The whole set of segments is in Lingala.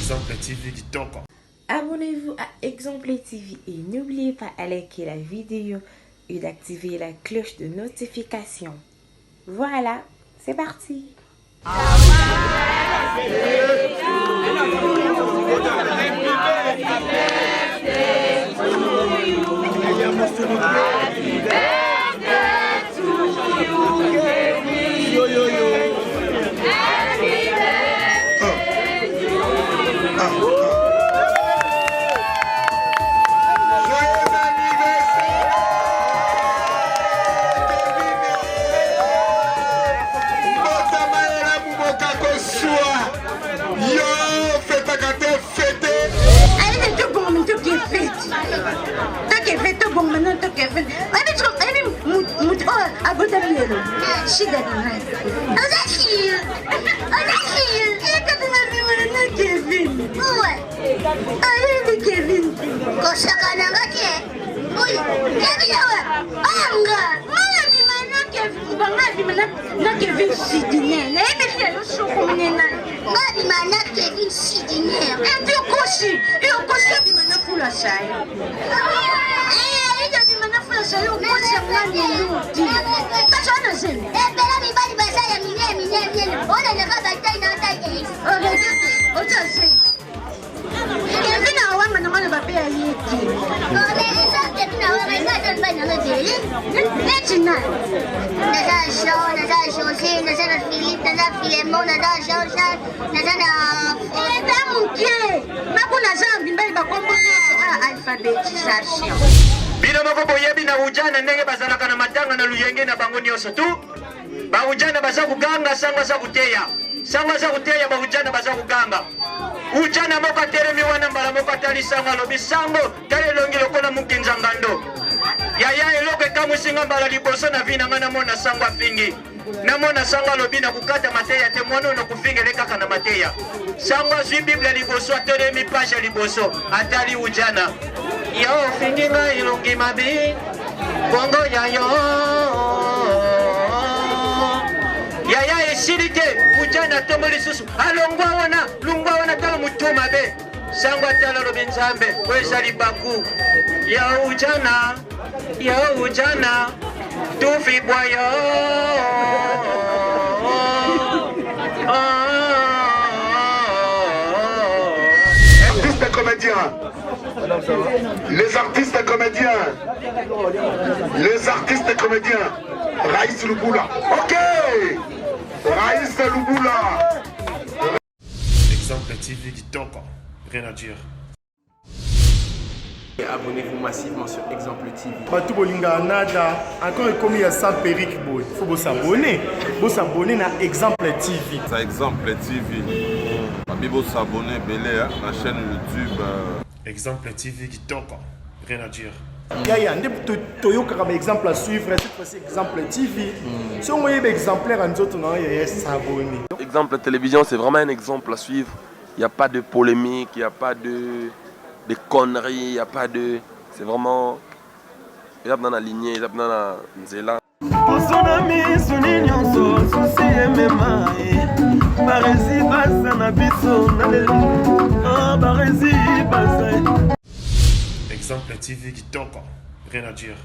Exemple TV Kitoko. Abonnez-vous à Exemple TV et n'oubliez pas à liker la vidéo et d'activer la cloche de notification. Voilà, c'est parti. Shida ni nani? Ozaki! Kevin! Uwe! Ayeni Kevin! Koshakana ngake! Uy! Kevin awe! Anga! Mwana ni mana Kevin! Banga ni mana Kevin Sidine! Na ebe liya yoshoko mnena! Nga ni mana Kevin Sidine! Endi yokoshi! Yokoshi ni mana fula shayi! Ni mana fula shayi yokoshi ya mwani yuti! Kachana zemi! Ebela mibali basaya mine! Ona naka batai na atai! Ocha zemi! Kevin awanga na mwana bape ya yeki! Esa Kevin awanga isa tamba na mabeli! Eti na! Naza José, naza na Philippe, naza Filemon, naza Jean-Charles, naza na... Eta muke! Maku naza bimbali bakombo alphabetisation. Bino moko boyebi na ujana ndenge bazalaka na matanga na luyenge na bango nyonso tu. Ba ujana baza kuganga sangwa za kuteya. Sangwa za kuteya ba ujana baza kuganga. Ujana moko teremi wana mbala moko atali sangwa lobi sango kale longi lokola mukinza ngando. Yaya eloke kamusinga mbala liboso na vina ngana mona sangwa fingi. Na mona sangwa lobi na kukata mateya te mwono no kufingele kaka na mateya. Sangwa zwi Biblia liboso ateremi pasha liboso atali ujana. Yo finginga ilungi mabi Bongo ya yo Yaya esirike Ujana tomoli susu Lungwa wana tala mutuma be Sangwa tala lobi nzambe Weza libaku Ya ujana Tufi bwayo Artistes comédiens. Les artistes comédiens. Raïs Luboula. Ok. Raïs Luboula. Exemple TV Kitoko. Rien à dire. Abonnez-vous massivement sur Exemple TV. Batou bolinga nada encore comme il y a sans périque boy. Faut vous s'abonner. Vous s'abonner à Exemple TV. Ça Exemple TV. Babi vous s'abonner belé à la chaîne YouTube. Exemple TV Kitoko. Rien à dire. Yaya ndé toyoka comme exemple à suivre cette fois-ci Exemple TV. Si on voyait exemplaire en autres non yaya s'abonner. Exemple télévision c'est vraiment un exemple à suivre. Il n'y a pas de polémique, il n'y a pas de conneries, il n'y a pas de... C'est vraiment... Il y a dans la lignée, il y a dans la nzela. Exemple TV Kitoko. Rien à dire.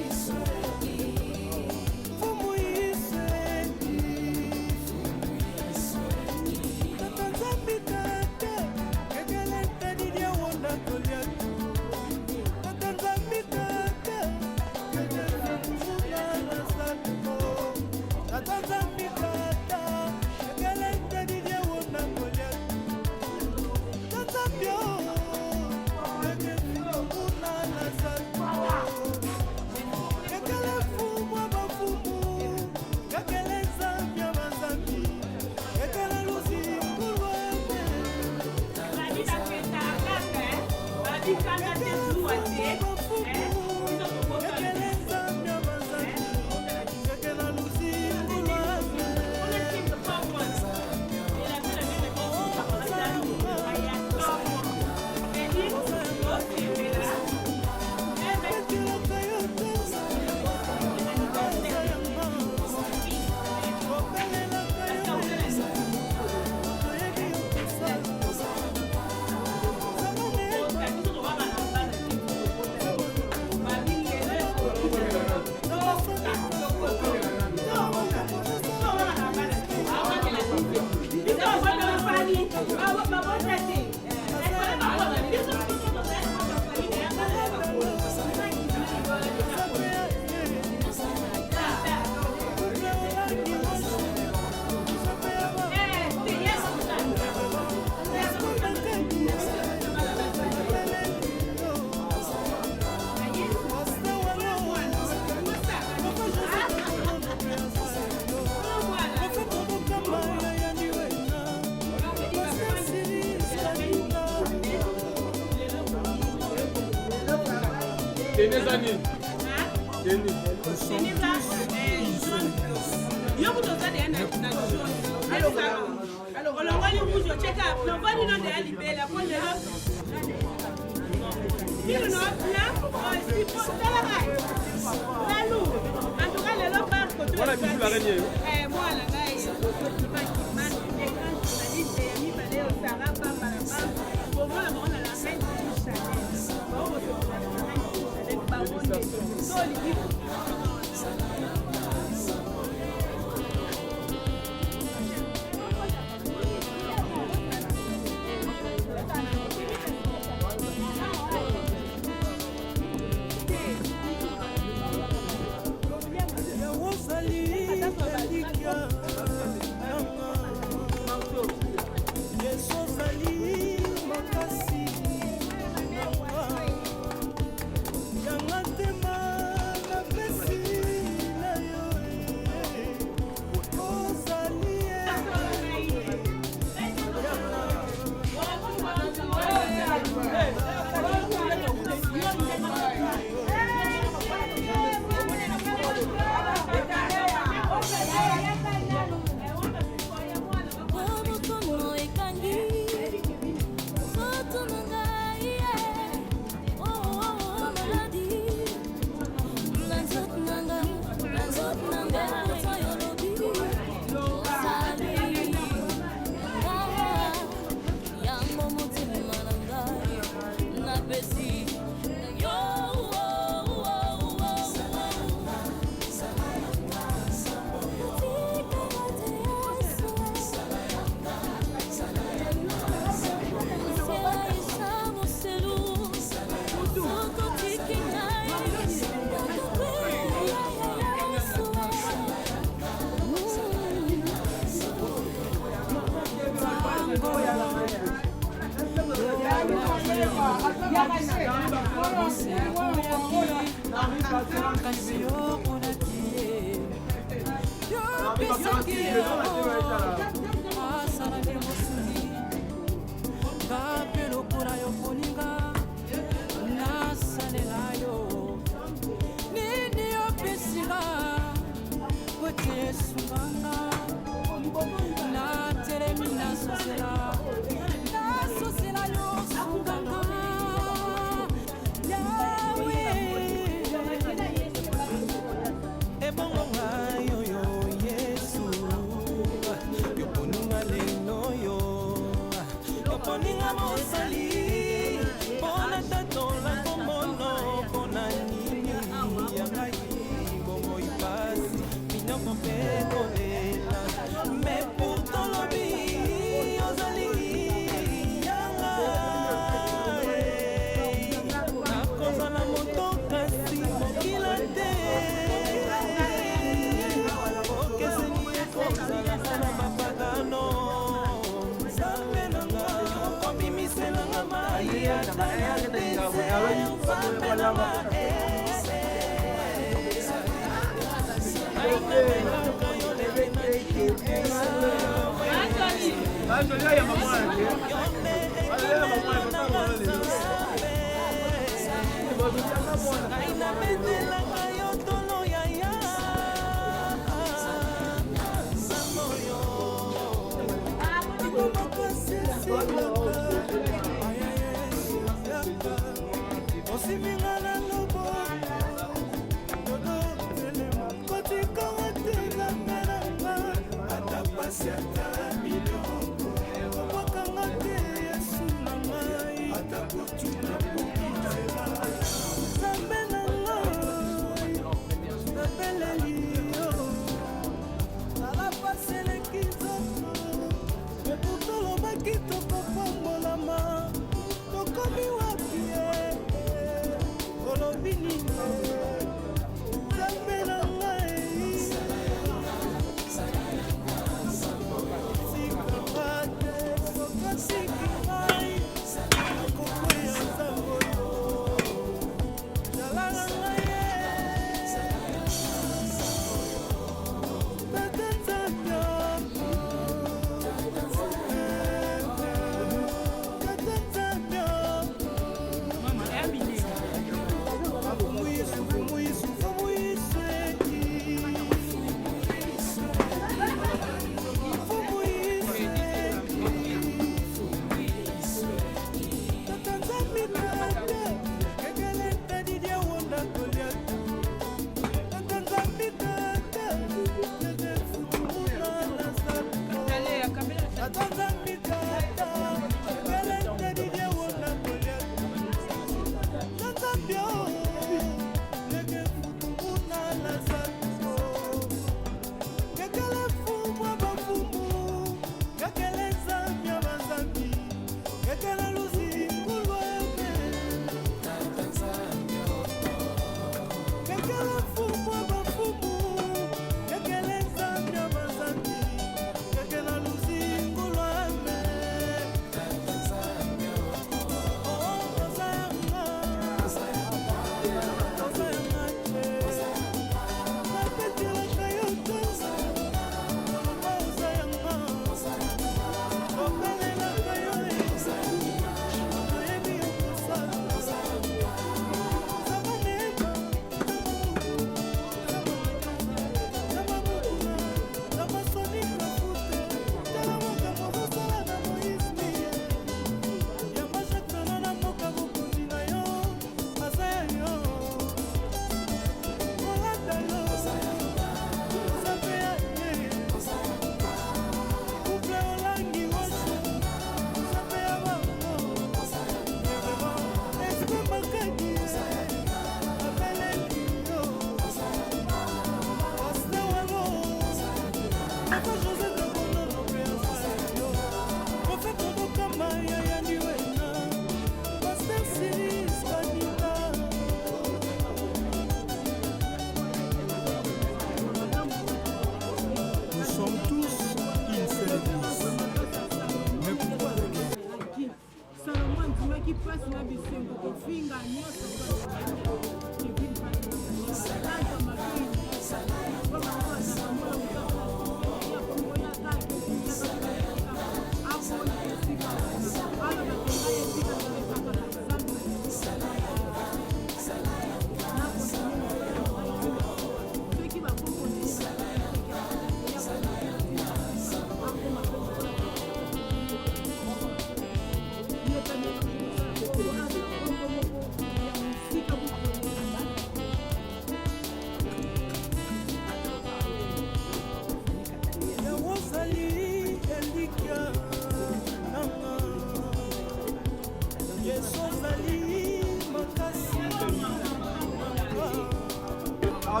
En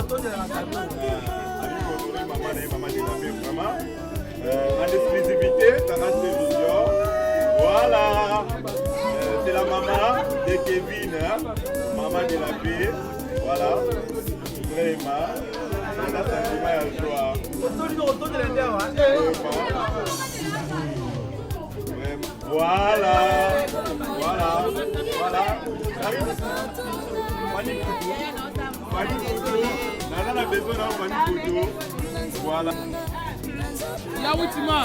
exclusivité, Tara Télévision. Voilà. C'est la maman de Kevin, hein? Maman de la paix. Voilà. Vraiment. On a sentiment à joie. Voilà. Voilà. Voilà. On a besoin d'un photo. Voilà. La ultima.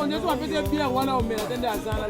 On est peut-être bien, voilà, on met la tête à Zana.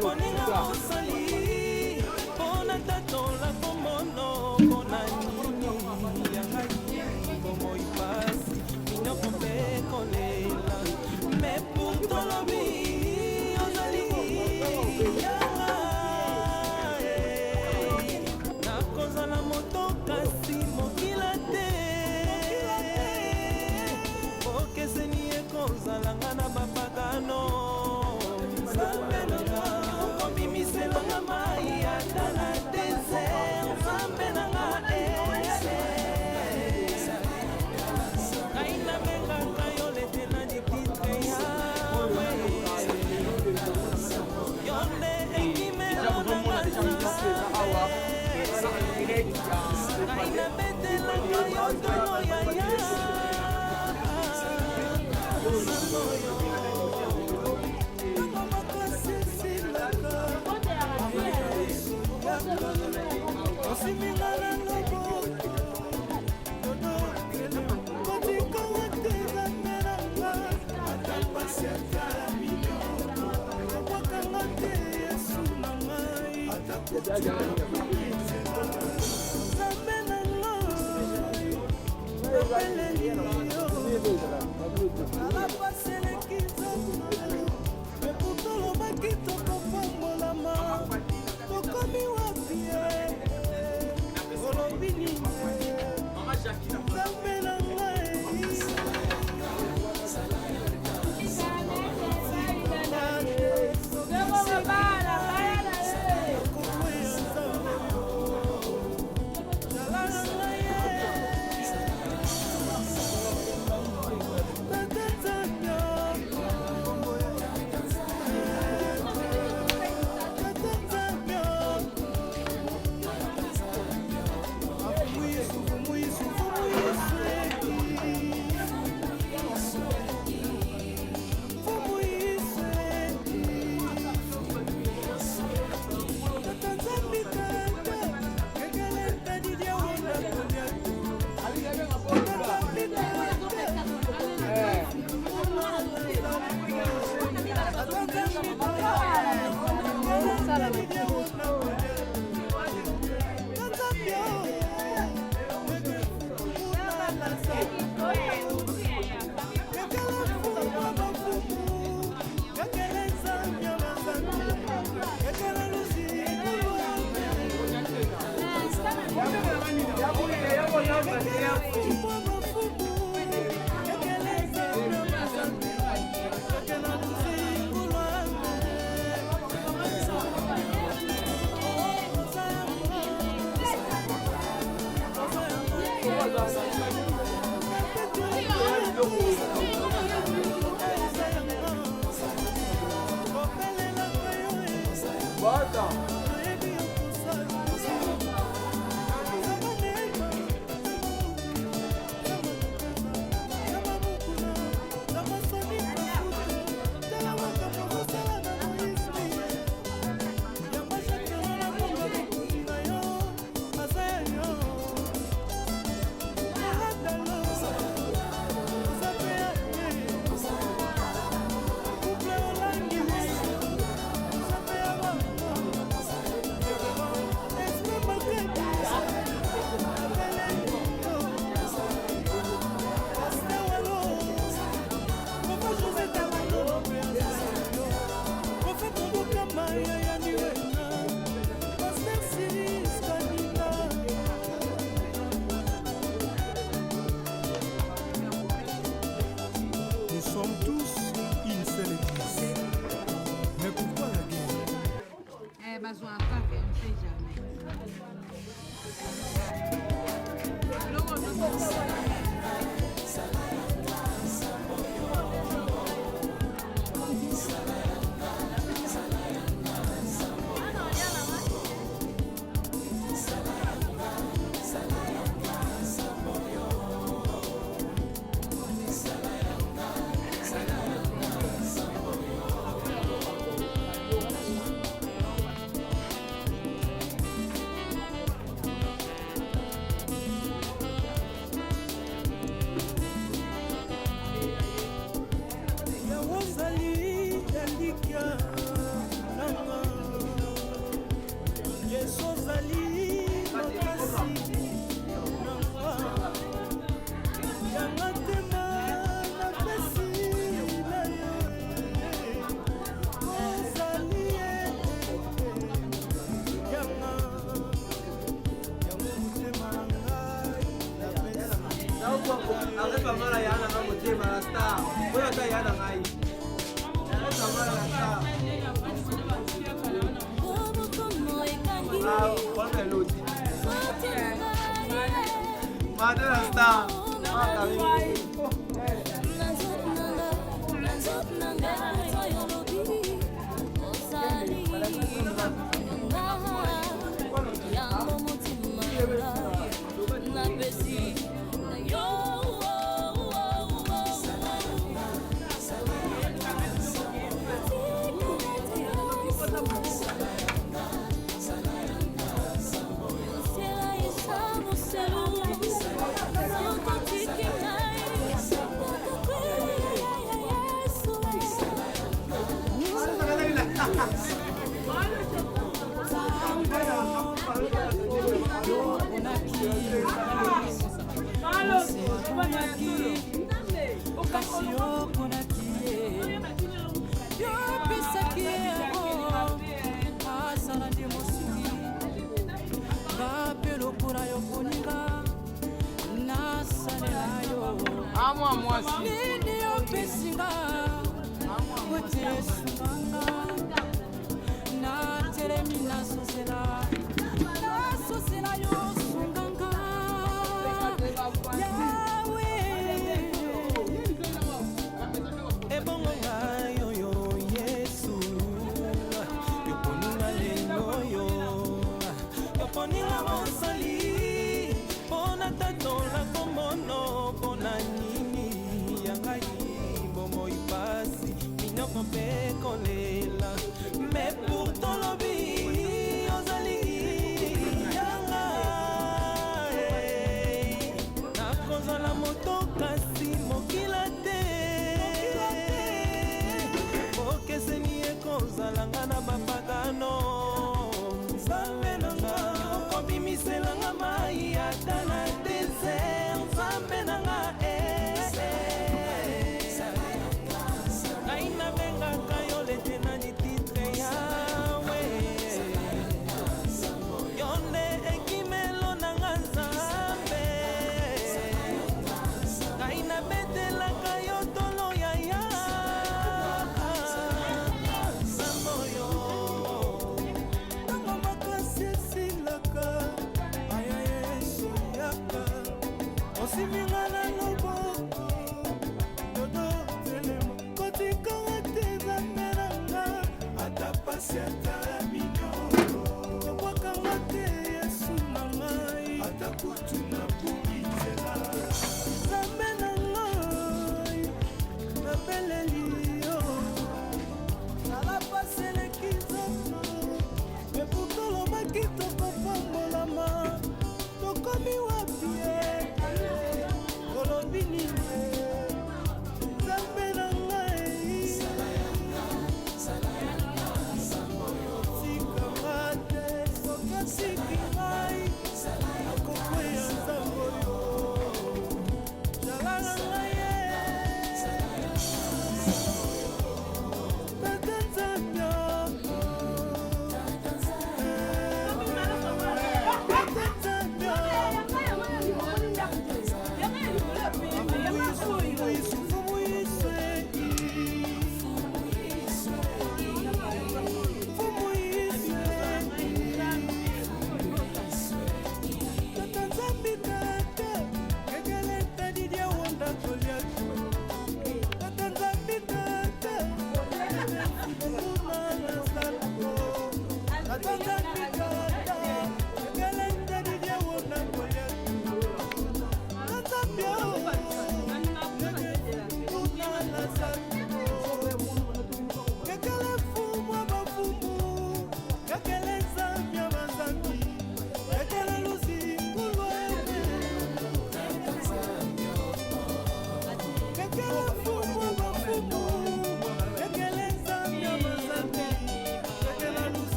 Ngai na benga kayo lete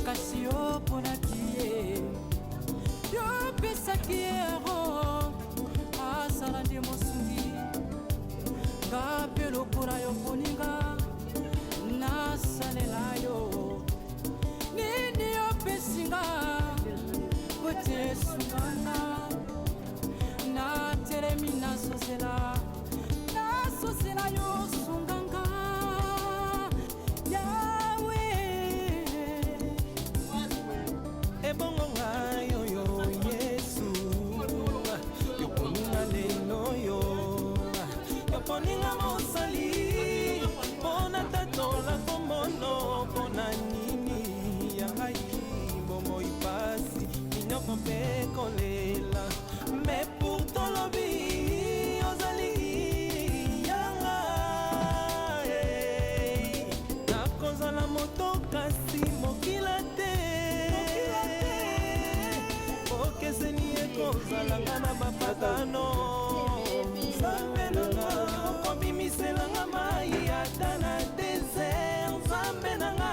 kasi yo ponaki ye yo pesaki ye ero asala nde mosungi nga mpe lokola yo poninga nasalela yo nini yopesinga kote esunganga natelemi nasosela yo sunganga yawe ebongo ngayo yo yesu yoponinga lelo yo yoponinga mosali mpona tatola komono mpona nini ya ngai bomoi pasi minoko mpe kolela me pourtant lobi ozali yanga nakozala moto kasi mokila te okeseni ekozalanga na bapatano nzambe nanga okobimiselanga mai ata na desert nzambe nanga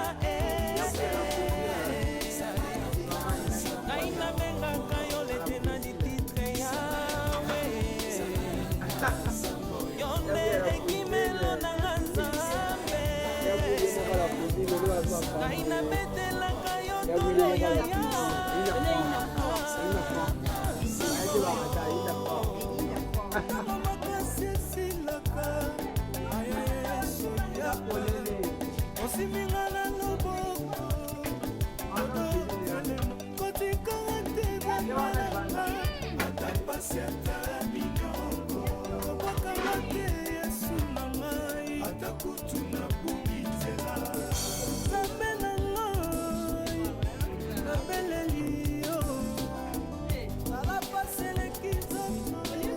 ngai nabengaka yo letena dititre yawe yo nde ekimelo nanga nzambe ngai nabetelaka yo tolo yaya makasi esilaka osiminga na loboko kotikanga te bamalanga ata pasi ata minoko obwakanga te yesu na ngai ata kutu na bungitela nzambe na ngai nabeleli yo ala pasi eleki nzambe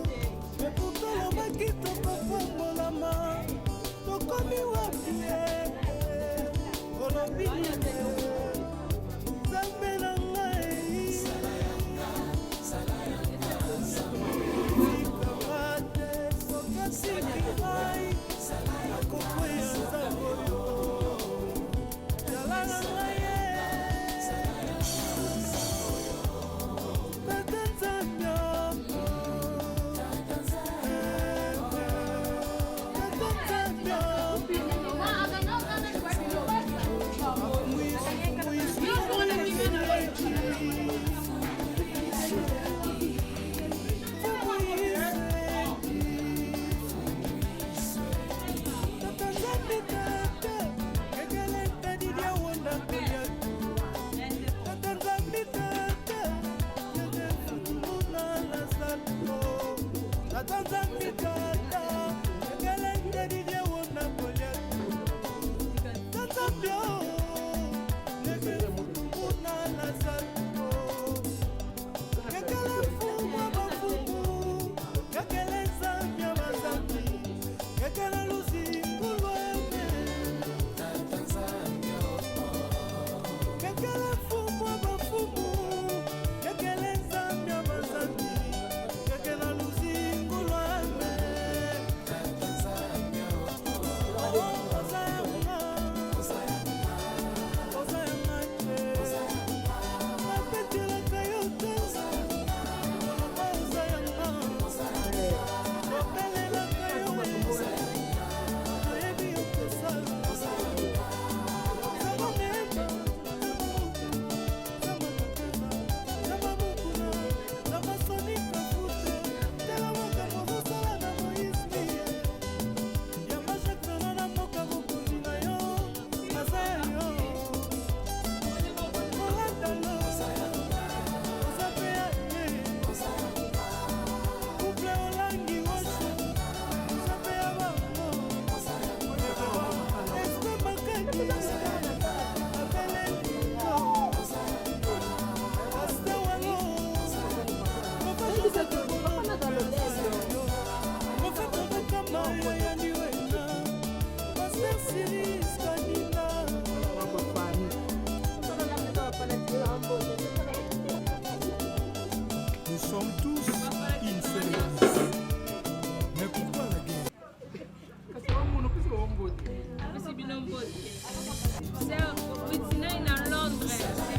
me pourtolobaki tokofongolama tokomi wapi olobi nzambe na ngai ikabate sokasiki ngai akokwea nzambe oyo yalanga ngai tata nzambe Nous sommes tous inférieurs. Mais pourquoi la guerre? C'est Londres.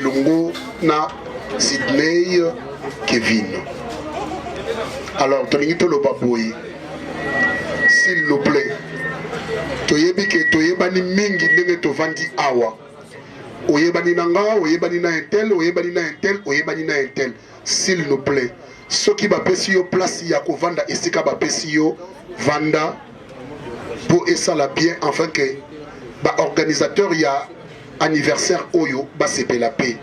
elongo na Sydney Kevin. Alors tolingi toloba boye, s'il nous plaît, toyebi ke toyebani mingi ndenge tovandi awa. Oyebani nanga, oyebani na intel, oyebani na intel, oyebani na intel. S'il nous plaît, ceux qui bapesi yo place ya ko vanda esika bapesi yo vanda pour esala bien afin que ba organisateur ya anniversaire oyo ba sepe la paix.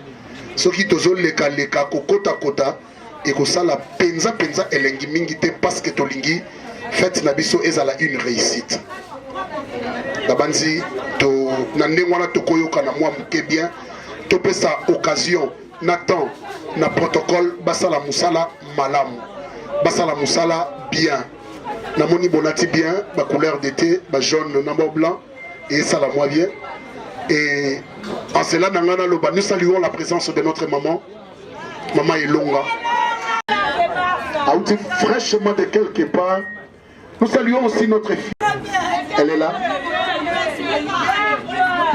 Ceux qui tozo leka kokota kota et ko sala penza elengi mingi te parce que tolingi fête na biso ezala une réussite. Dabanzi to nandengwana tokoyoka na moi muke bien to pesa occasion Nathan na protocole basala musala malamu basala musala bien na moni bonati bien ba couleur d'été ba jaune number blanc et ça la moi bien et en cela nangana loba nous saluons la présence de notre maman Elonga out fraîchement de quelque part. Nous saluons aussi notre fille, elle est là.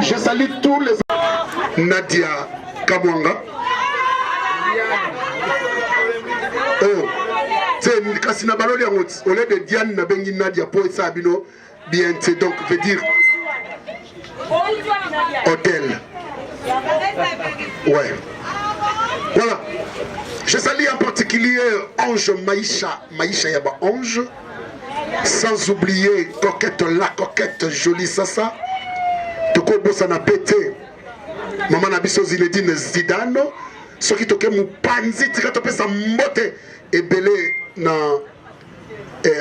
Je salue tous les Nadia Kamwanga. Oh, c'est Kassina Baloli au lieu de Diane Nabengi Nadia pour Sabino, bien, c'est donc veut dire hôtel. Ouais. Voilà. Je salue en particulier Ange Maïcha Yaba Ange. Sans oublier coquette la coquette jolie Sasa. Toko Bossana pété. Maman Nabiso Zinedine Zidane. Ce qui toque mou panzi tika tope sa mbote et belé na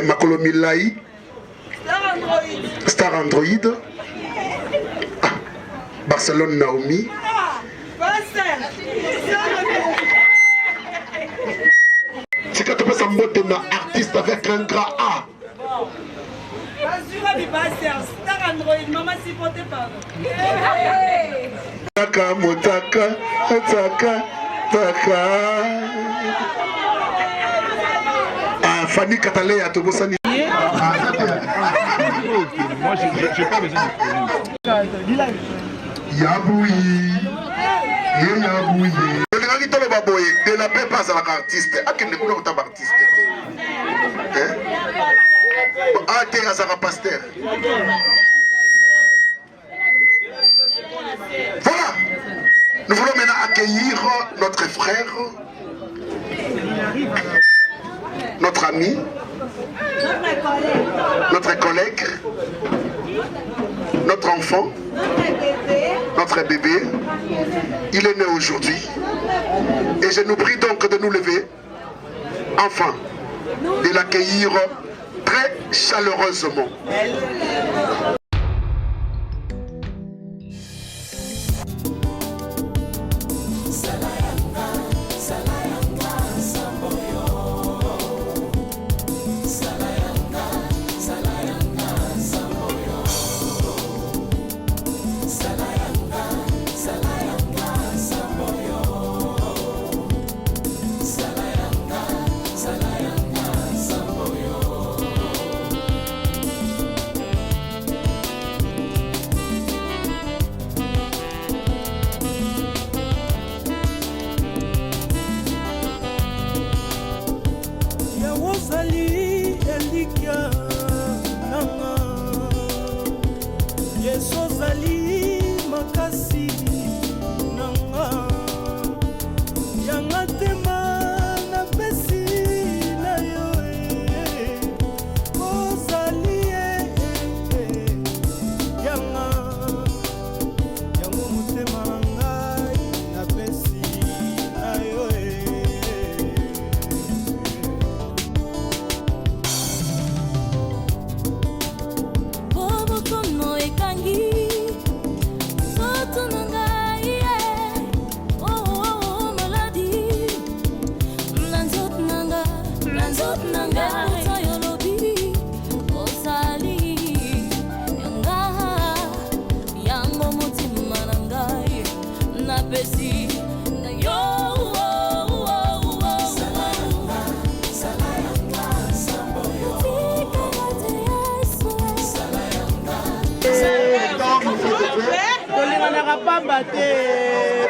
Makolo Milai Star Android. Ah, Barcelone Naomi. Tika tope sa mbote na artiste avec un grand A. Taka motaka taka taka. Ah, Fanny Katalea Tobosani. Moi, j'ai pas besoin de Yaboui. Yaboui. De la paix passe à l'artiste. À quel niveau tu es artiste? Ah, tu es un pasteur. Voilà. Nous voulons maintenant accueillir notre frère, notre ami, notre collègue, notre enfant, notre bébé. Il est né aujourd'hui. Et je nous prie donc de nous lever, enfin, de l'accueillir très chaleureusement.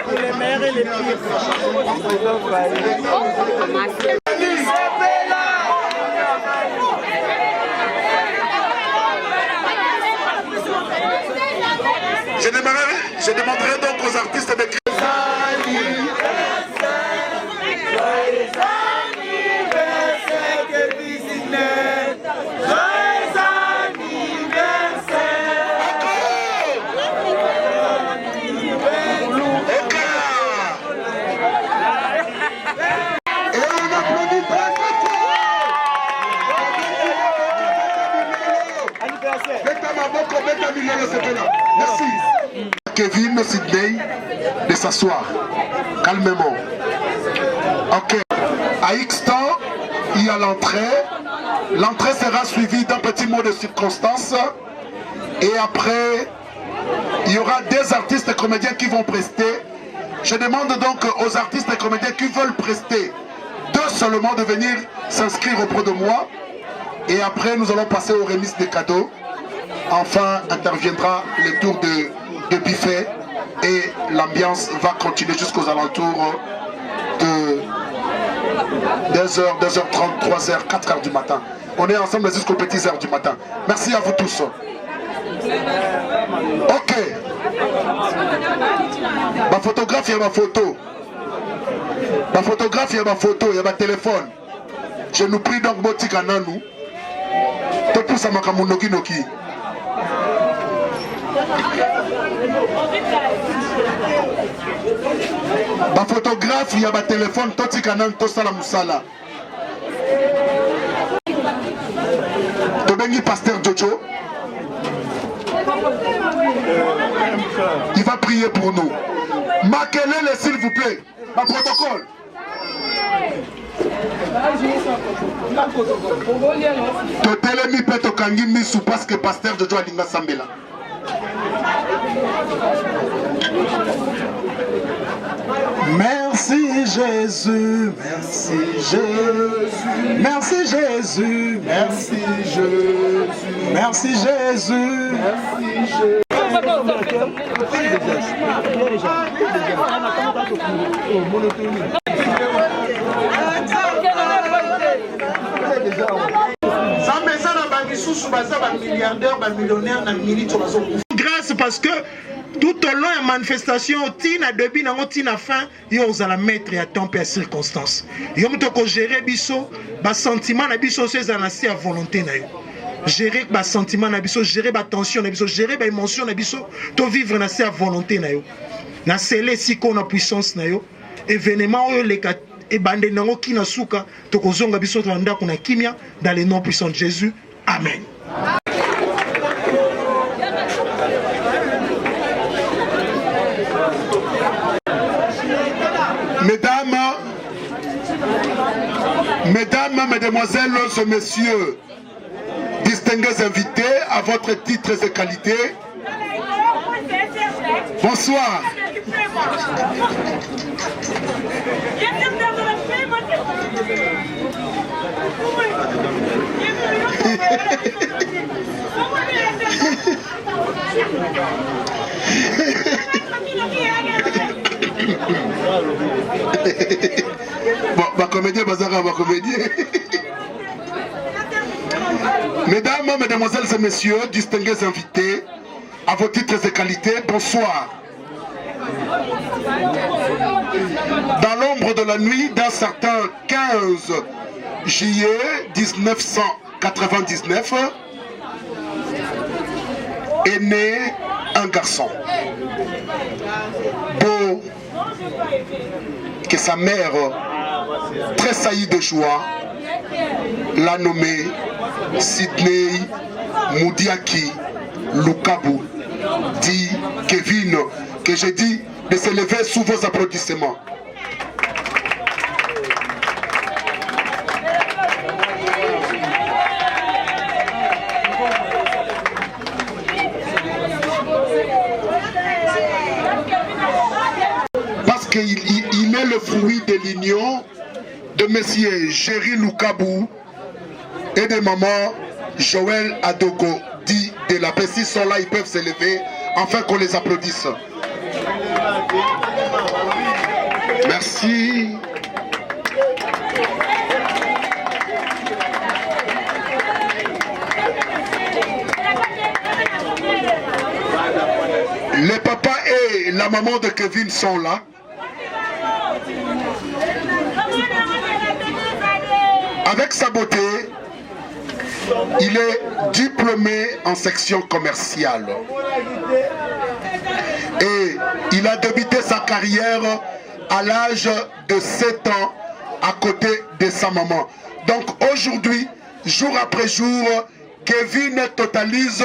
pour les meilleurs et les pires. Je demanderai donc aux artistes de créer. Merci. Kevin Sidney de s'asseoir calmement. Ok. À X temps, il y a l'entrée. L'entrée sera suivie d'un petit mot de circonstance. Et après, il y aura des artistes et comédiens qui vont prester. Je demande donc aux artistes et comédiens qui veulent prester deux seulement de venir s'inscrire auprès de moi. Et après, nous allons passer aux remises des cadeaux. Enfin, interviendra le tour de buffet et l'ambiance va continuer jusqu'aux alentours de 2h, 2h30, 3h, 4h du matin. On est ensemble jusqu'aux petites heures du matin. Merci à vous tous. Ok. Ma photographe, il y a ma photo. Ma photographe, il y a ma photo, il y a ma téléphone. Je nous prie donc, Botika Nanou. Tout pour ça, Makamunoki Noki. Ma photographe, il y a ma téléphone, Toti Kanan, Tosala Moussala. Tobengi Pasteur Jojo. Il va prier pour nous. Makelele, s'il vous plaît. Ma protocole. Totelemi Peto Kangi Misu parce que Pasteur Jojo a Linga Sambela. Merci Jésus, merci Jésus, merci Jésus, merci Jésus, merci Jésus, merci Jésus. Grâce parce que tout au long de la manifestation, tina début na tina fin, yo osala mettre à temps et circonstance. Yo mutoko gérer biso, ba sentiment na biso c'est na si à volonté na yo. Gérer ba sentiment na biso, gérer ba tension na biso, gérer ba émotion na biso, to vivre na si à volonté na yo. Na sele si ko na puissance na yo. Événement yo le kat et bande nango ki na suka, to kozonga biso to ndako na kimia dans le nom puissant de Jésus. Amen. Mesdames, Mesdemoiselles et Messieurs, distingués invités à votre titre et qualité, bonsoir. Bon, ma comédie, Bazara, ma comédie. Mesdames, Mesdemoiselles et Messieurs, distingués invités, à vos titres et qualités, bonsoir. Dans l'ombre de la nuit d'un certain 15 juillet 1999, est né un garçon. Beau, que sa mère, très saillie de joie, l'a nommé Sidney Moudiaki Lukabu, dit Kevin, que j'ai dit de se lever sous vos applaudissements. Parce qu'il est le fruit de l'union de messieurs Jerry Lukabu et de maman Joël Adogo, dit de la paix. S'ils sont là, ils peuvent se lever afin qu'on les applaudisse. Merci. Le papa et la maman de Kevin sont là. Avec sa beauté, il est diplômé en section commerciale. Et il a débuté sa carrière à l'âge de 7 ans à côté de sa maman. Donc aujourd'hui, jour après jour, Kevin totalise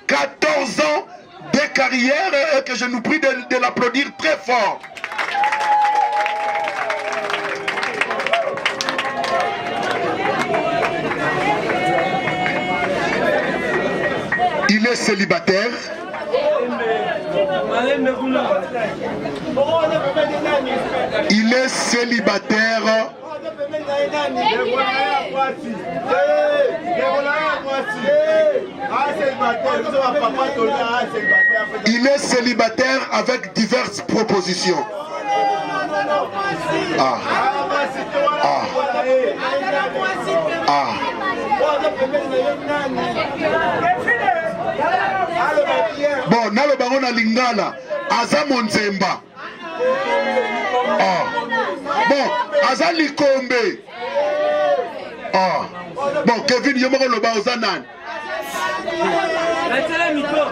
14 ans de carrière et que je nous prie de l'applaudir très fort. Il est célibataire. Il est célibataire. Il est célibataire avec diverses propositions. Ah. Ah. Ah. Bon, nalo bango na lingala aza monzemba. Ah. Bon, aza likombe. Ah. Bon, Kevin yomoko loba oza nani?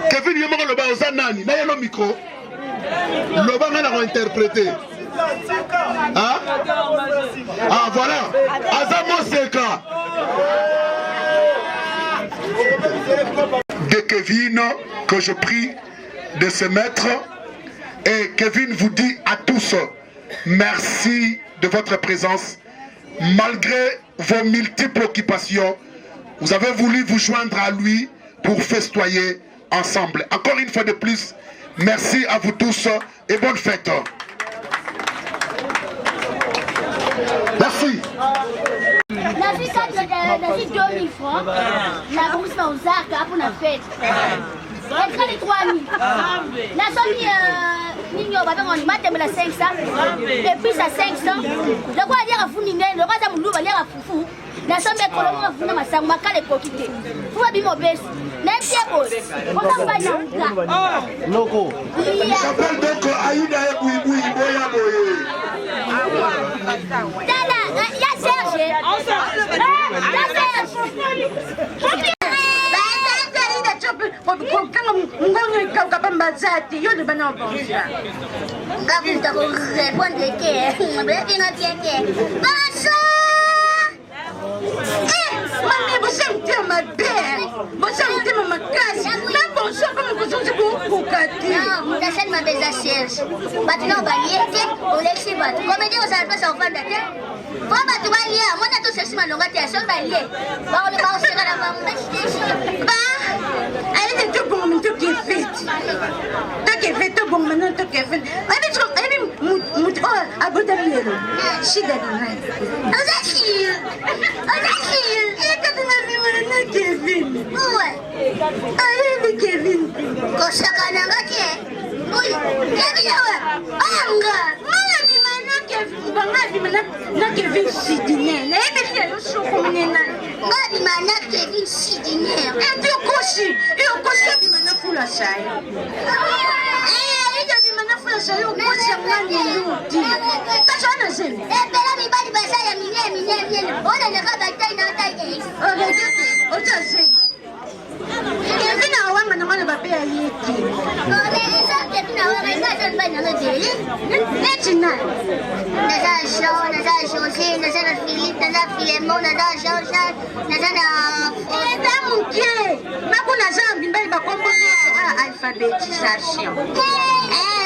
Kevin yomoko loba oza nani? Na yelo micro. Loba nga na ko interpréter. Ah? Ah, voilà. Aza Moseka. De Kevin que je prie de se mettre. Et Kevin vous dit à tous merci de votre présence. Malgré vos multiples occupations, vous avez voulu vous joindre à lui pour festoyer ensemble. Encore une fois de plus, merci à vous tous et bonne fête. Merci. La vie 2000 francs, la bourse dans le sac pour la fête. Elle sera les 3000. La somme, Nino, on m'a la 500. Et puis ça 500. Le roi a dit à Founine, le roi d'Amoulou va dire à Foufou. La somme est colonne à Founine, ma sang, ma cale est coquille. Vous avez mis mon baisse. Même si elle pose. On va pas y Loco. Il s'appelle donc Aïda Boui Boya Boye. Il y a Serge. Alphabétisation.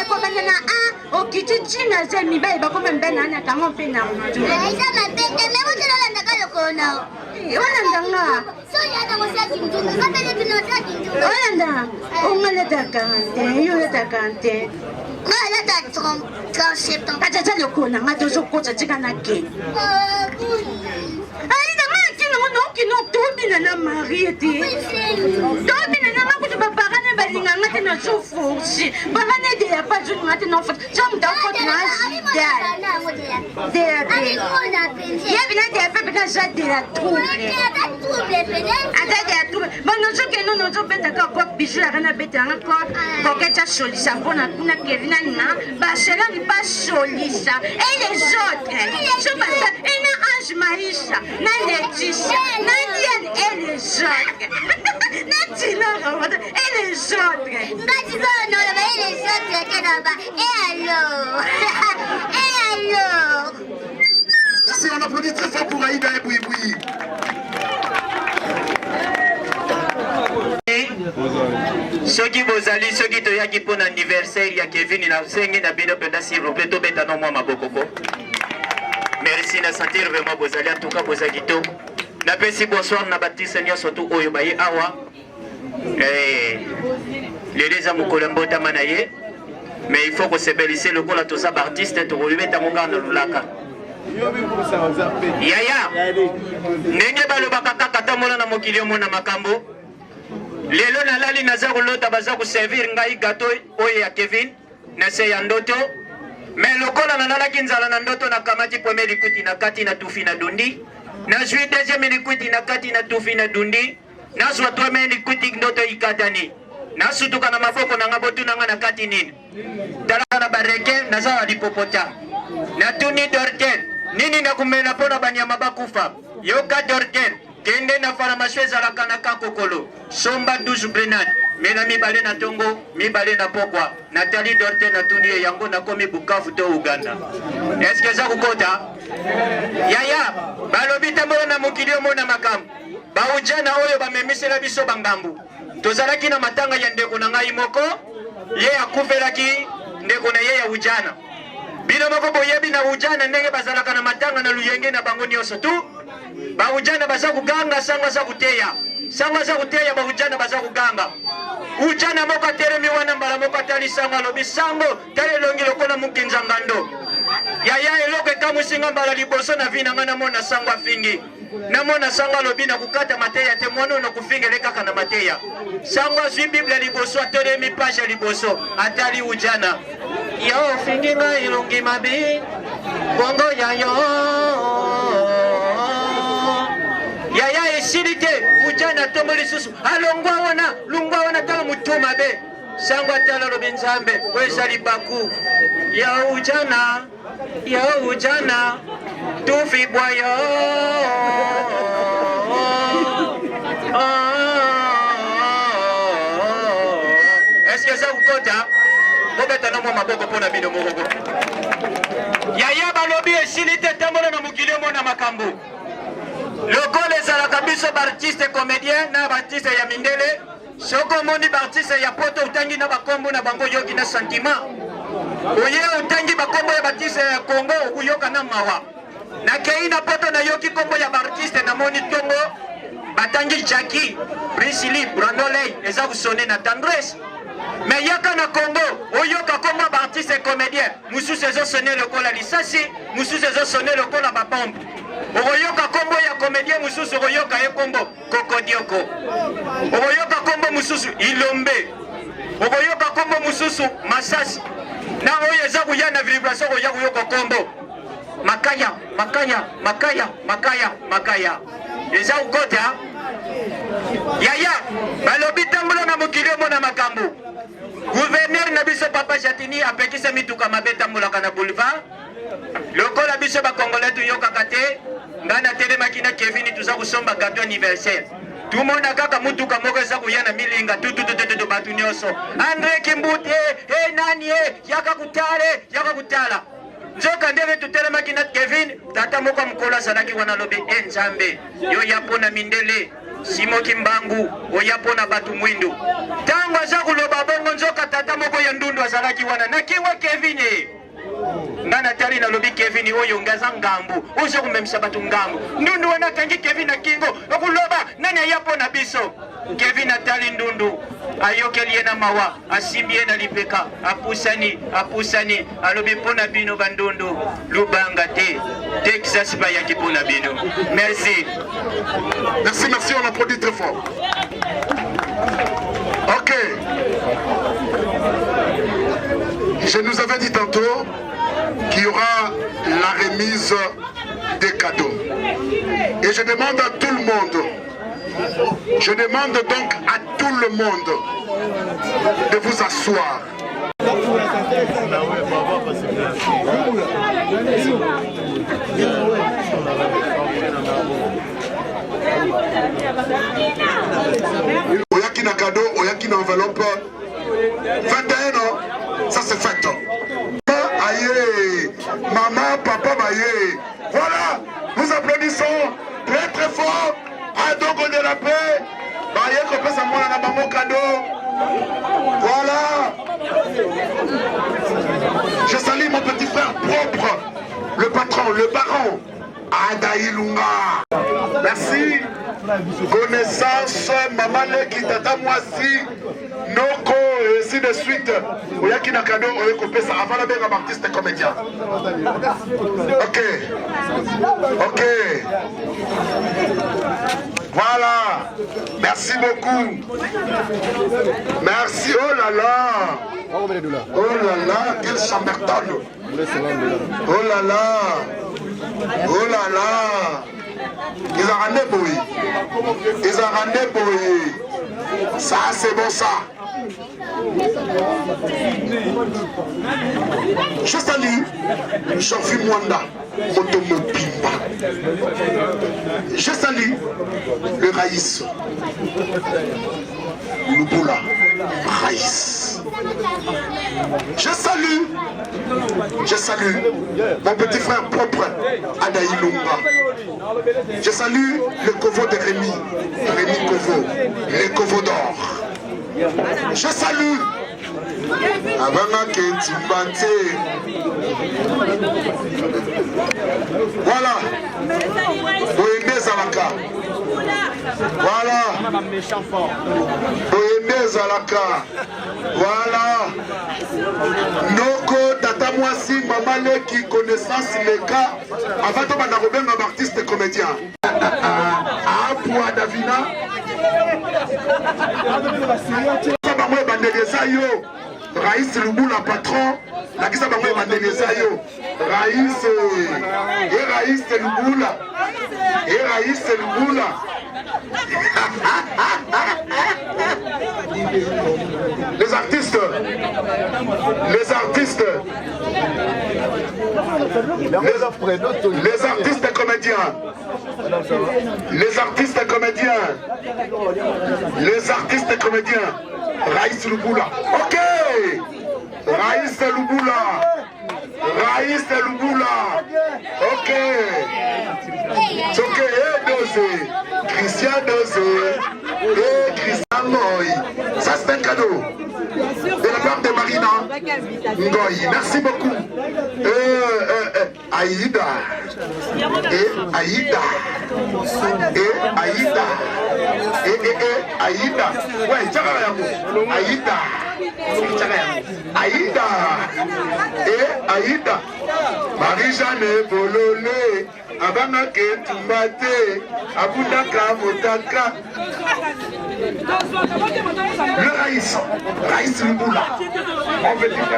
Comme on a un, au qui tu n'as jamais mis, bah comme un ben à ta mon pénal. yebina DAP pena za de la trouble ata de la trouble banozokende nozobetaka kok bijou yaka nabetanga koke tya solisa mpona kuna kevina nina baselani basolisa et les autres so basa ena Ange Maïcha na Laetitia na Diane et les autres na Tina Ramada et les autres et les autres qui là-bas et alors Merci, on applaudit très fort pour Aïda et Bouiboui. Soki bozali soki toyaki mpona anniversaire ya Kevin na sengi na bino penda s'il vous plaît tobeta no mwa mabokoko. Merci na sentir vraiment bozali en tout cas bozali kitoko. Napesi bonsoir na Baptiste nyonso tu oyo baye awa. Lelo eza mokolo mbotama na ye. Mais il faut que se belisse le col à tous les artistes to kolibeta monga na lulaka. Yaya. Ndenge balobaka kaka tamola na mokili omona makambo. Lelo nalali naza kolota baza ko servir ngai gâteau oyo ya Kevin na se ya ndoto. Mais lokola nalalaki nzala na ndoto na kamati premier likuti na kati na tufi na dundi. Na zwi deuxième likuti na kati na tufi na dundi. Na zwa troisième likuti ndoto ikatani. Na sutuka na maboko na ngabotu na nga na kati nini. Tala na bareke na zawa lipopota. Na tuni dorten. Nini na kumena pona banyama bakufa. Yoka dorten. Kende na pharmacie ezalaka na kakokolo. Somba 12 grenade. Mena mibale na tongo, mibale na pokwa. Nathalie dorten na tuni yango na komi Bukavu to Uganda. Est-ce que ça kukota? Yaya, balobita mbona na mokili omona makambo. Baujana oyo bamemisela biso bangambu. Tozalaki na matanga ya ndeko na ngai moko, ye akufelaki ndeko na ye ya ujana. Bino moko boyebi na ujana ndenge bazalaka na matanga na luyenge na bango nyonso tu. Ba ujana baza kuganga sangwa za kuteya. Sangwa za kuteya ba ujana baza kuganga. Ujana moko teremi wana mbala moko atali sangwa lobi sango tale longi lokola mukinza ngando. Yaya eloko ekamusinga mbala liboso na vina ngana mona sangwa fingi. Namona sangwa lobi na kukata mateya te mwana no kufingele kaka na mateya. Sangwa zwi Biblia liboso atole mi page liboso atali ujana. Yo fingi nga ilungi mabi bongo ya yo. Yaya esilite ujana tomoli susu lungwa wana tala mutuma be. Sangwa tala lobi nzambe wezali baku. Ya ujana tufi boyo. Est-ce que ça vous compte? Bobeta no mwa maboko pona bino moko. Yaya balobi esilite tambola na mukili mona makambo. Lokole ezalaka biso baartiste comédien na baartiste ya mindele. Soko moni baartiste ya poto utangi na bakombo na bango yoki na sentiment. Oye utangi bakombo ya baartiste ya Congo uyoka na mawa. Na kei na poto na yoki kombo ya baartiste na moni tongo. Batangi Jackie, Priscilla, Brandolei, eza kusone na tendresse. Mais yaka na Congo, oyoka kombo baartiste comédien. Mususu ezo sonner lokola lisasi, mususu ezo sonner lokola bapombe. Oyoka kombo ya comédien mususu oyoka ye kombo Kokodioko. Oyoka kombo mususu Ilombe. Oyoka kombo mususu Masasi. Na oyo eza kuya na vibration oya kuyoka kombo Makaya. Eza ukota. Yaya, balobi tambola na mokili mona makambo. Gouverneur na biso Papa Chatini apekisa mituka mabeta molaka na boulevard. Lokola biso ba Congolais tuyokaka te. Ngana telemaki na Kevin tuza kusomba gâteau anniversaire. Tumona kaka mutuka moko eza kuya na milinga tutu batu nyonso. Andre Kimbute, nani yaka kutala. Nzoka ndenge tutelemaki na Kevin, tata moko mkola salaki wana lobe nzambe. Yo yapona mindele. Simo Kimbangu oyapona batu mwindu. Tango aza kuloba bongo nzoka tata moko ya ndundu azalaki wana nakiwa Kevin. Ngana tali na lobi Kevin oyo ngaza ngambu. Ozo kumemisa batu ngambu. Ndundu wana kangi Kevin na kingo. Okuloba nani ayapona biso. Kevin atali ndundu. Ayokeli na mawa. Asimbie na lipeka. Apusani. Alobi pona bino bandundu. Lubanga te. Texas bayaki pona bino. Merci. Merci, on applaudit très fort. Ok. Je nous avais dit tantôt qu'il y aura la remise des cadeaux. Et je demande à tout le monde, je demande donc à tout le monde de vous asseoir. Oyaki na cadeau, oyaki na enveloppe. 21 ans, ça c'est fait. Aïe, maman, papa, aïe. Voilà, nous applaudissons très très fort à Dogo de la paix. Aïe, qu'on peut s'amour à maman cadeau. Voilà. Je salue mon petit frère propre, le patron, le baron, Adaïlunga. Merci. Connaissance, maman Leki, tata Moisi, Noko, et ainsi de suite. Oyaki na cadeau, oyeko pesa avant la belle artiste comédien. Ok. Ok. Voilà. Merci beaucoup. Merci. Oh là là. Oh là là, quel chamberton. Oh là là. Oh là là. Ils ont rendu boy. Ils ont rendu boy. Ça c'est bon ça. Je salue Jean-Phil Mwanda, Motomo Pimba. Je salue le Raïs. Lubula Raïs. Je salue mon petit frère propre, Adaïlunga. Je salue le Kovo de Rémi Kovo, les Kovo d'or. Je salue Abanga Ketimbante. Voilà. Boyende Zalaka. Voilà. Boyende Zalaka. Voilà. Noko, Tata Moisi, Maman Leki, connaissance les cas. Avant de m'en un artiste comédien. Apua Davina. Raïs Lubula patron, la qui s'appelle Mandelezayo. Raïs Lubula. Et Raïs Lubula. Les artistes comédiens. Les artistes comédiens. Raïs Lubula. Ok. Raïs Lubula. Ok. C'est ok. Dosé. Christian Dosé. Et Christian Moy. Ça c'est un cadeau. De la part de Marina Ngoy. Merci beaucoup. Aïda. Et Aïda. Et Aïda. Et Aïda. Ouais, Aïda. Aïda. Et Aïda. Marie-Jeanne Bololé. Abanga Ketumbate. Abundaka Motaka. Le Raïs Lubula. On veut dire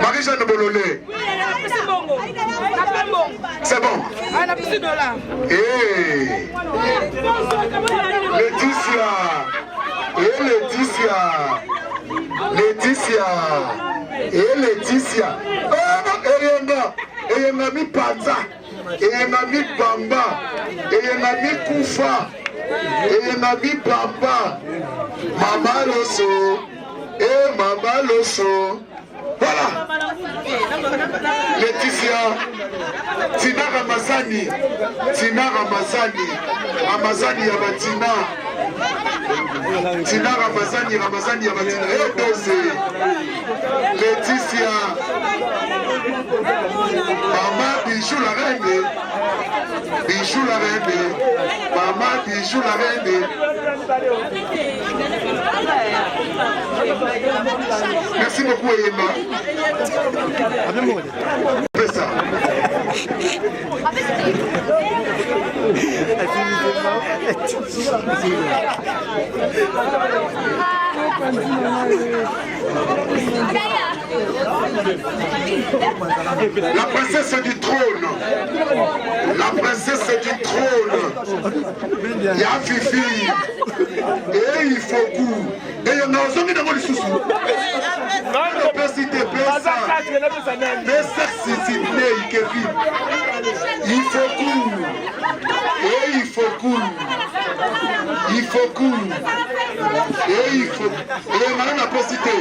Marie-Jeanne Bololé. C'est bon. Et Laetitia. Et Laetitia. Oh, Eyenga mi Panza. Eyenga mi Bamba. Eyenga mi Kufa. Eyenga mi Bamba. Mama Loso. Et Mama Loso. Voilà. Laetitia. Tina Ramazani. Ramazani ya Batina. Tina Ramazani ya Batina. Et Dosé. Laetitia. Maman Bijou la reine. Maman Bijou la reine. Merci beaucoup Eyema. Ça. La princesse du trône. La princesse du trône. Ya Fifi. Et il faut coup. Et il y en a aussi qui n'ont sous. Il faut coup. Et il faut coup. Il faut coup. Et il faut. Et maintenant la possibilité.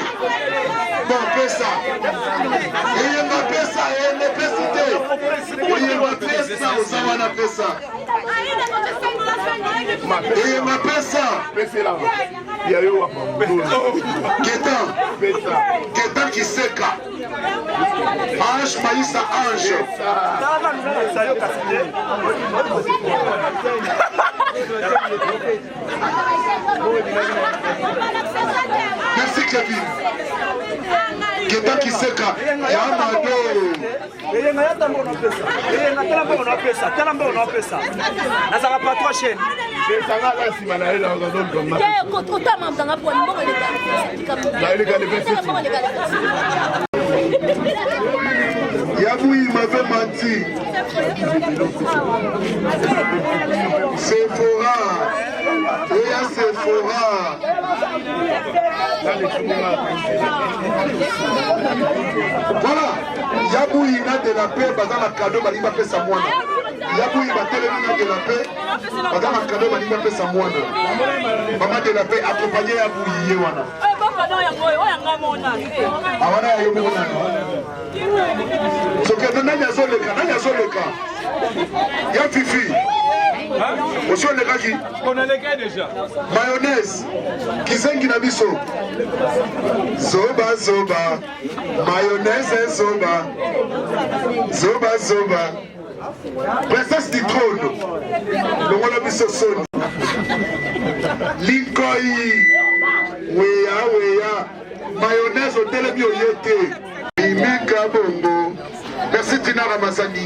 Bon, fais ça. Et il m'a fait ça. Et il m'a fait ça. Et il m'a fait ça. Osawana fait ça. Et il m'a fait ça. Ketan qui seka. Ange Maïssa Ange. Merci Kevin. Ketan qui seka. Yamado. Yabou, il m'avait menti. Sephora. Et à Sephora. Voilà. Yabou, il a de la paix, dans la cadeau, il m'a fait sa moine. Yabou, il m'a téléphoné de la paix, dans la cadeau, il m'a fait sa moine. Maman de la paix, accompagné Yabou, il y a. Ya Fifi. Aussi on est qui? On est les gars déjà. Mayonnaise. Kisengi na biso. Zoba zoba. Mayonnaise zoba. Zoba zoba. Princesse du trône. Le roi de biso son. Linkoi. Weya weya. Mayonnaise au télébi au yété. Mimika bongo. Merci Tina Ramassani.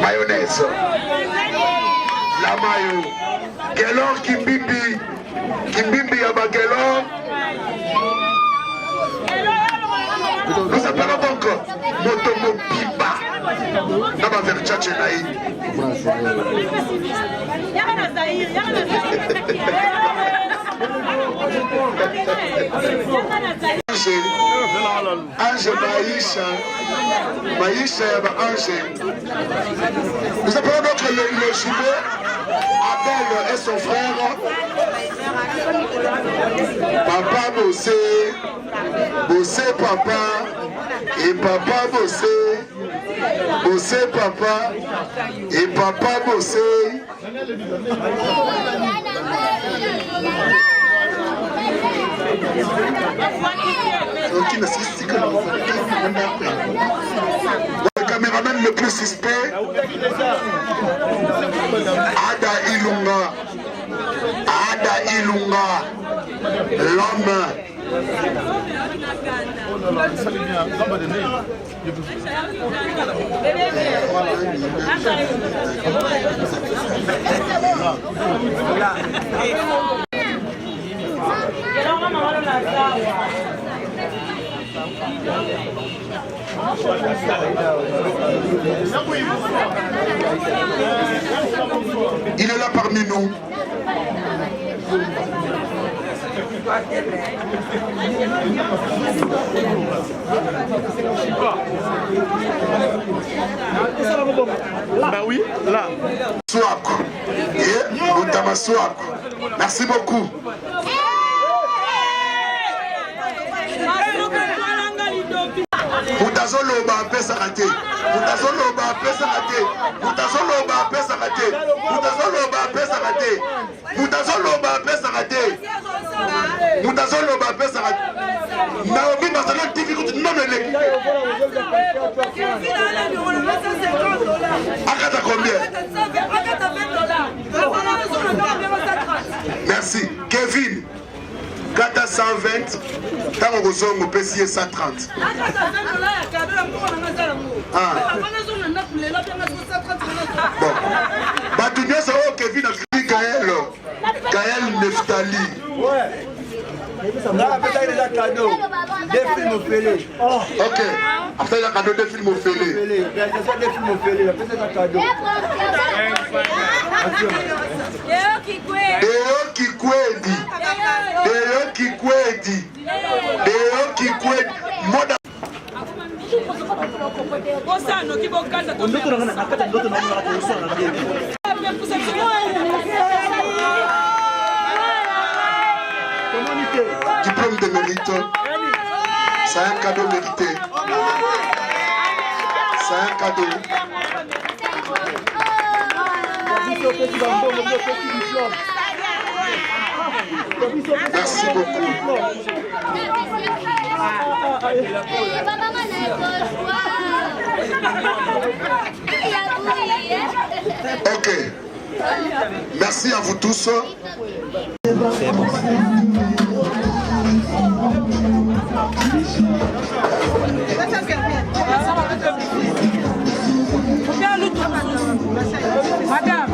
Mayonnaise. La mayo. Gelor Kimbimbi. Kimbimbi Yaba Gelor. Nous appelons donc Motomo Pimba. Naba Verchache Naï. Ange Maïcha. Maïcha Yaba Ange. Nous appelons donc le jumeau Abel et son frère. Papa Bossé. Bossé papa. Et papa Bossé. Bossé papa. Et papa Bossé. Le caméraman le plus suspect, Ada Ilunga. Ada Ilunga, l'homme. Il est là parmi nous. Bah oui, là. Swak. Et Outama Swak. Merci beaucoup. Mutazoloba pesa kate. Mutazoloba pesa kate. Mutazoloba pesa kate. Mutazoloba pesa kate. Mutazoloba pesa kate. Mutazoloba pesa kate. Naomi Barcelone difficult non le. Akata combien? Merci. Kevin. Kata 120. Tant que vous avez payé 130. Bon. Neftali. Là, après déjà cadeau. Des films au fêlé. Ok. Après, il y a cadeau des films au fêlé. Réalisation des films au fêlé. Après, c'est un cadeau. Deo Kikwedi. Deo Kikwedi. Deo Kikwedi. Moda. Diplôme de mérite. C'est un cadeau mérité. C'est un cadeau. Merci beaucoup. Ok. Merci à vous tous. Madame.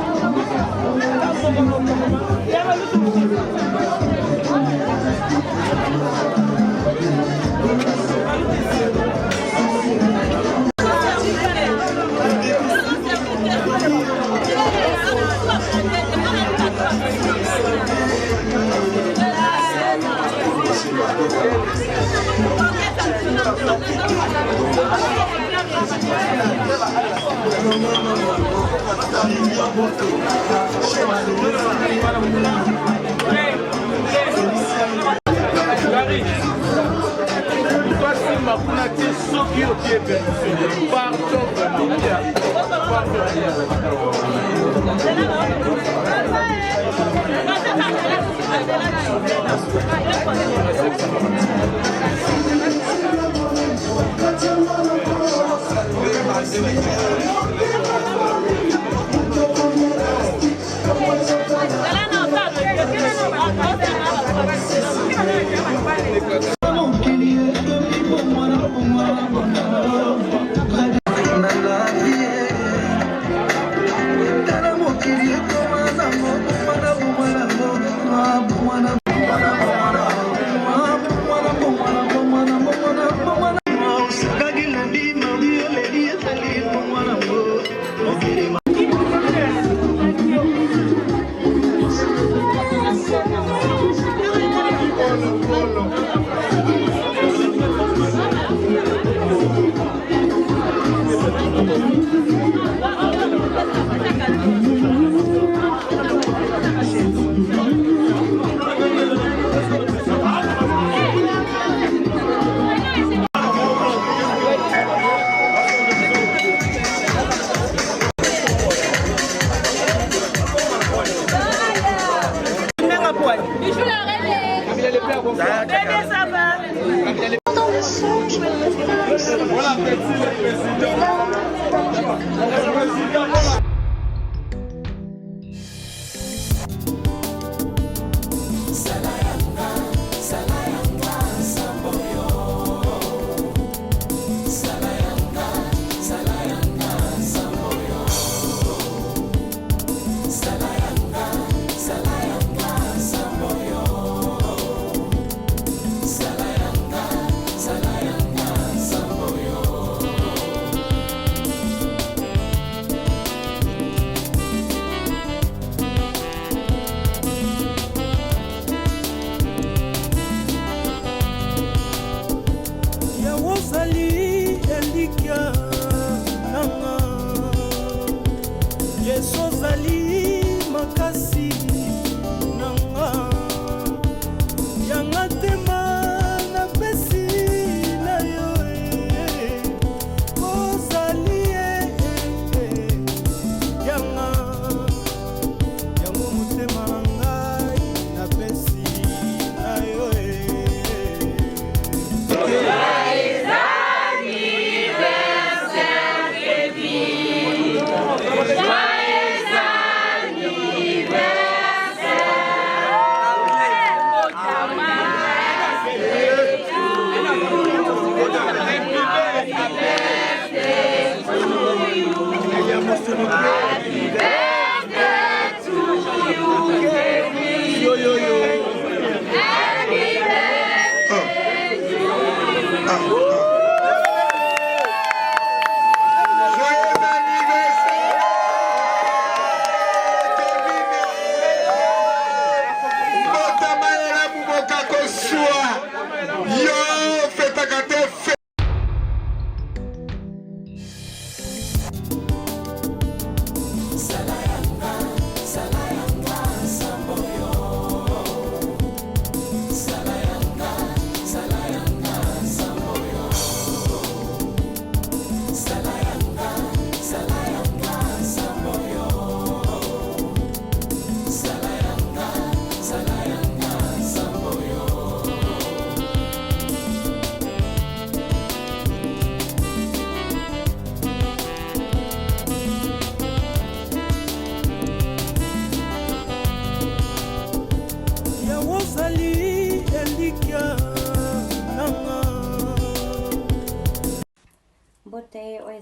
Joyeux anniversaire.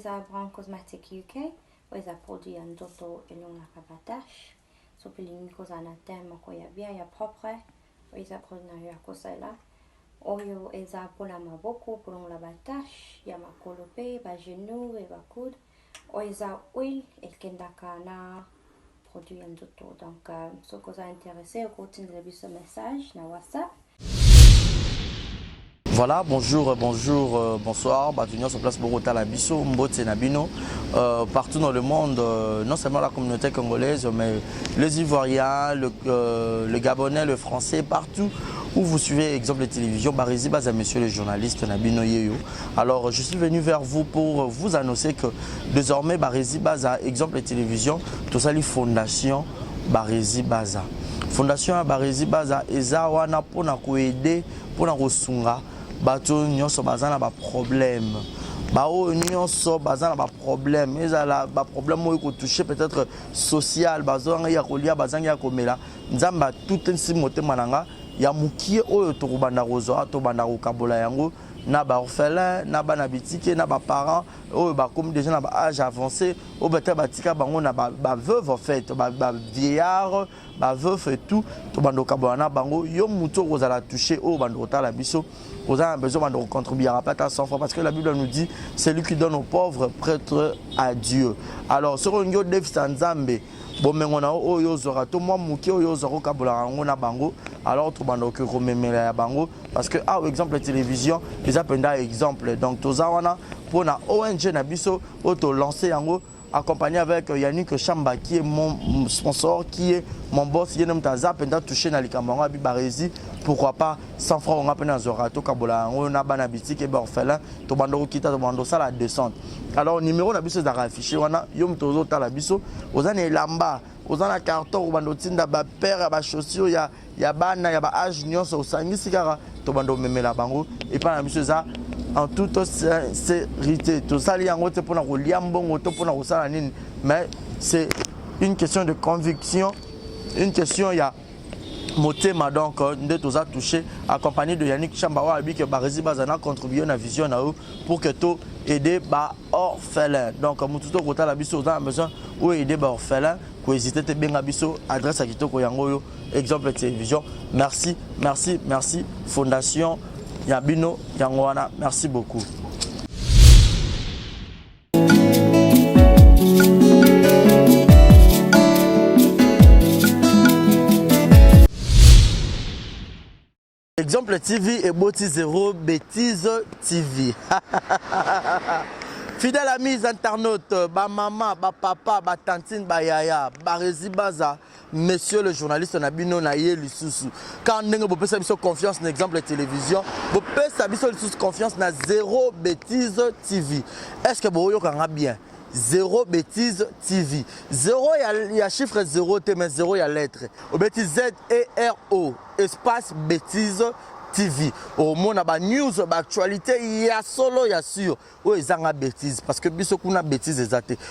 Oiza Brand Cosmetic UK, Oiza produit un doto et l'on a rabatache. So pilingi koza na tema ko ya bien ya propre. Oiza produit na ya kosela. Oyo eza pola maboko pour la batache, ya makolope, ba genou et ba coude. Oiza oil et kendaka na produit un doto. Donc so koza intéressé, continue de ce message na WhatsApp. Voilà, bonjour, bonsoir. Batunion sur place Bogota la Bisso, Mbote Nabino. Partout dans le monde, non seulement la communauté congolaise, mais les Ivoiriens, le Gabonais, le Français, partout où vous suivez exemple de télévision, Barizi Baza, monsieur le journaliste Nabino Yeyo. Alors, je suis venu vers vous pour vous annoncer que désormais, Barizi Baza, exemple de télévision, tout ça, les fondations Barizi Baza. Fondation Barizi Baza, Eza wana pona ko aider, pona ko sunga. Bato nyonso bazana ba problème bao nyonso bazana ba problème ezala ba problème mo ko toucher peut-être social bazanga ya kolia bazanga ya komela nzamba tout nsi motema nanga ya mukie oyo to kubanda kozo to banda ko kabola yango na ba orphelin na ba na bitike na ba parents oyo ba comme déjà na ba âge avancé o beta batika bango na ba veuve en fait ba vieillard ba veuve et tout to banda kabola na bango yo muto ko zala toucher o banda ko tala biso. Vous avez besoin de contribuer à pas à 100 francs parce que la Bible nous dit c'est lui qui donne aux pauvres prêtre à Dieu. Alors sur un yo dev sanzambe bon mais on a oyo zora to moi muki oyo zora kabula ngona bango alors tout bando que rememela ya bango parce que par exemple la télévision les appenda exemple donc toza wana pour na ONG na biso auto lancer yango accompagné avec Yannick Chamba qui est mon sponsor, qui est mon boss, Yenem Taza, pendant toucher dans les camarades Barizi, pourquoi pas 100 francs on a peine à Zorato, Kabola, on a banabiti qui est orphelin, Tobando Kita, Tobando ça la descente. Alors numéro on a biso d'affiché, on a Yom Tozo Talabiso, aux années Lamba, aux années carton, Tobando Tinda, père, chaussures, il y a bana, il y a âge, Nyon, au Sangi Sigara, Tobando Memela Bango, et pas la biso ça. En toute sincérité, tout ça, mais c'est une question de conviction, une question, il y a motema donc de tout ça touché, accompagné de Yannick Chambawa, que Barizi Bazana contribué à la vision pour que tout aider les orphelins. Donc, Moututo Kota la biso, on a besoin d'aider les orphelins, pour hésiter à bien biso, adresse à Kitoko Yangoyo, exemple de télévision. Merci, merci, merci, Fondation Yabino Yangwana, merci beaucoup. Exemple TV et Boti Zéro Bêtise TV. Fidèle amis internautes, ba maman, ba papa, ba tantine, ba yaya, Barizi Baza, monsieur le journaliste Nabino Naye Lisusu. Quand vous pouvez savoir confiance dans l'exemple de télévision, vous pouvez savoir confiance dans Zéro Bêtise TV. Est-ce que vous avez bien? Zéro Bêtise TV. Zéro, il y a chiffre 0, mais 0, il y a lettre. Au bêtise Z-E-R-O, espace Bêtise TV. Au monde, il y a news, actualité, il y a solo, il y a sûr. Oui, il y a bêtise. Parce que beaucoup de bêtises,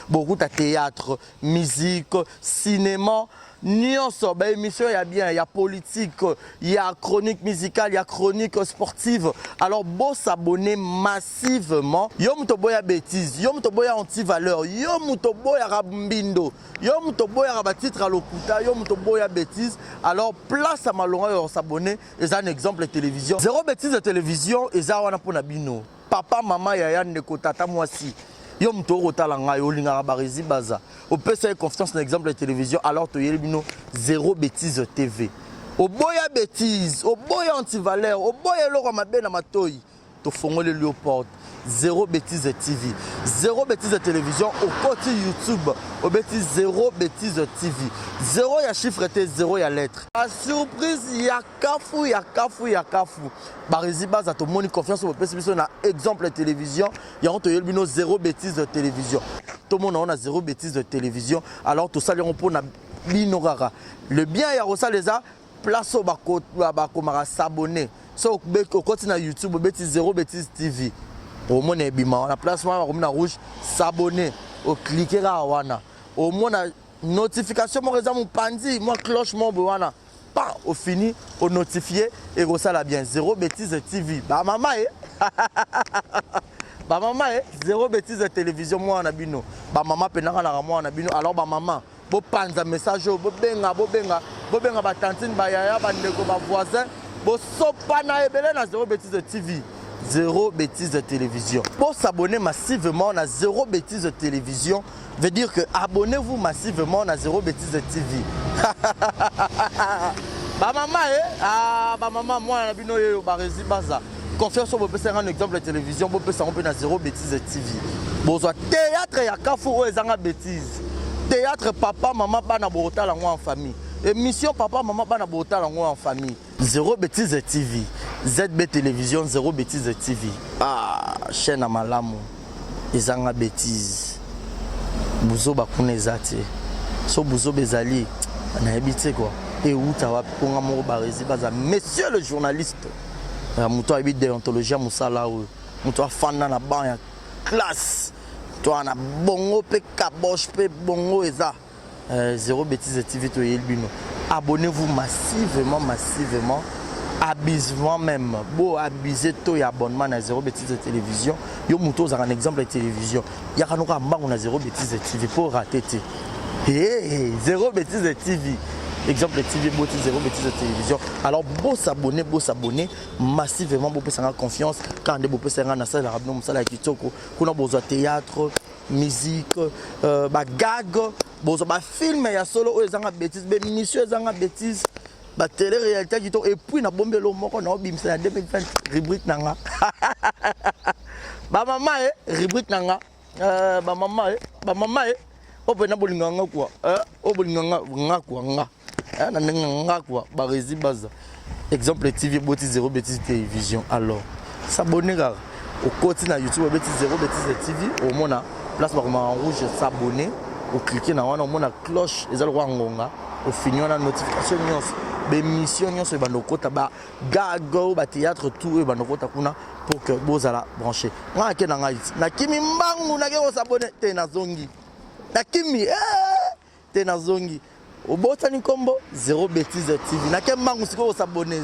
beaucoup de théâtre, musique, cinéma. Nyonso, émission, il y a bien, il y a politique, il y a chronique musicale, il y a chronique sportive. Alors, bon s'abonner massivement. Yom toboya bêtise, yom toboya anti-valeur, yom toboya rabimbindo, yom toboya rabatitre à l'okuta, yom toboya bêtise. Alors, place à malonga s'abonner. Et c'est un exemple de télévision. Zéro bêtise de télévision, et ça, on a pour Nabino. Papa, maman, yaya, neko, tata, moi aussi. Yom to rotalanga yo lingara Barizi Baza. Au PC confiance dans l'exemple de télévision alors to yelbino Zéro Bêtise TV. Au boya bêtise, au boya anti-valeur, au boya loro mabe na matoyi. To fongole lui aux portes. Zéro Bêtise TV. Zéro Bêtise de télévision au côté YouTube. Au bêtise Zéro Bêtise TV. Zéro y a chiffre T, zéro y a lettre. La surprise, y a kafou, y a kafou, y a kafou. Barizi Baza, tout le monde confiance au PC. On a exemple de télévision. Il y a un Zéro Bêtise de télévision. Tout le monde a Zéro Bêtise de télévision. Alors tout ça, on peut l'inorara. Le bien, il y a aussi les a place au bako s'abonner. So, au côté de YouTube, Zéro Bêtise TV. Au moins, la place rouge, s'abonner, au cliquer là, au moins, notification, moi, mon pandi, moi, cloche, mon boana. Pas au fini, au notifié, et au ça bien. Zéro Bêtise TV. Bah, maman, Ba maman zéro bêtise de télévision moi na bino. Ba maman penaka na moi na bino. Alors ba maman, bo panza message bo benga ba tantine ba yaya ba ndeko ba voisin, bo sopa na ebele na zéro bêtise de TV. Zéro bêtise de télévision. Pour s'abonner massivement à zéro bêtise de télévision, veut dire que abonnez-vous massivement à zéro bêtise de TV. Ba maman ba maman moi na bino yo ba resi baza. Confiance sur vous un exemple de télévision, vous pouvez s'en à zéro bêtise de TV. Bon théâtre ya kafou ezanga bêtise. Théâtre papa maman bana bota la en famille. Émission papa maman bana bota la en famille. Zéro bêtise de TV. ZB télévision zéro bêtise de TV. Ah, chaîne à malamu. Ezanga bêtise. Buzo bakune zate. So buzo bezali. Na ebité quoi. Et où ta wa ponga mo ba resi baza monsieur le journaliste. Muto habite déontologie musala ou muto fan na ban ya classe. Toi na bongo pe kabosh pe bongo eza. Zéro bêtise de TV to yelbino. Abonnez-vous massivement. Abusement même. Beau abuser to ya abonnement à zéro bêtise de télévision. Yo muto za un exemple de télévision. Ya kanoka mbango na zéro bêtise de TV pour rater. Zéro bêtise de TV. Exemple de TV, zéro bêtise de télévision. Alors, beau s'abonner massivement, beau faire confiance. Quand vous pouvez faire un salle, vous pouvez faire besoin de théâtre, musique, gag, besoin film, il y a solo, il y a des bêtises, des émissions, il y a des bêtises, des télé-réalité, et puis il y a bombe l'eau, on a bim, c'est 2020, rubrique nanga. Ba maman, rubrique nanga. Ba maman, on peut n'abolir nanga quoi. On peut nanga quoi. Ba resi baza. Exemple TV boti zéro bêtise télévision. Alors, s'abonner au côté na YouTube bêtise zéro bêtise de TV. Au mona place par en rouge s'abonner. Au cliquer na wana mona cloche ezal roi ngonga. Au finir na notification nyonso. Bémission nyonso ba nokota ba gago ba théâtre tout e ba nokota kuna pour que bozala brancher. Nga ke na ngai. Na kimi mbangu na ke s'abonner te na zongi. Na kimi te na zongi. Au Botani Combo, zéro bêtise de TV. Na quel manque vous s'abonner?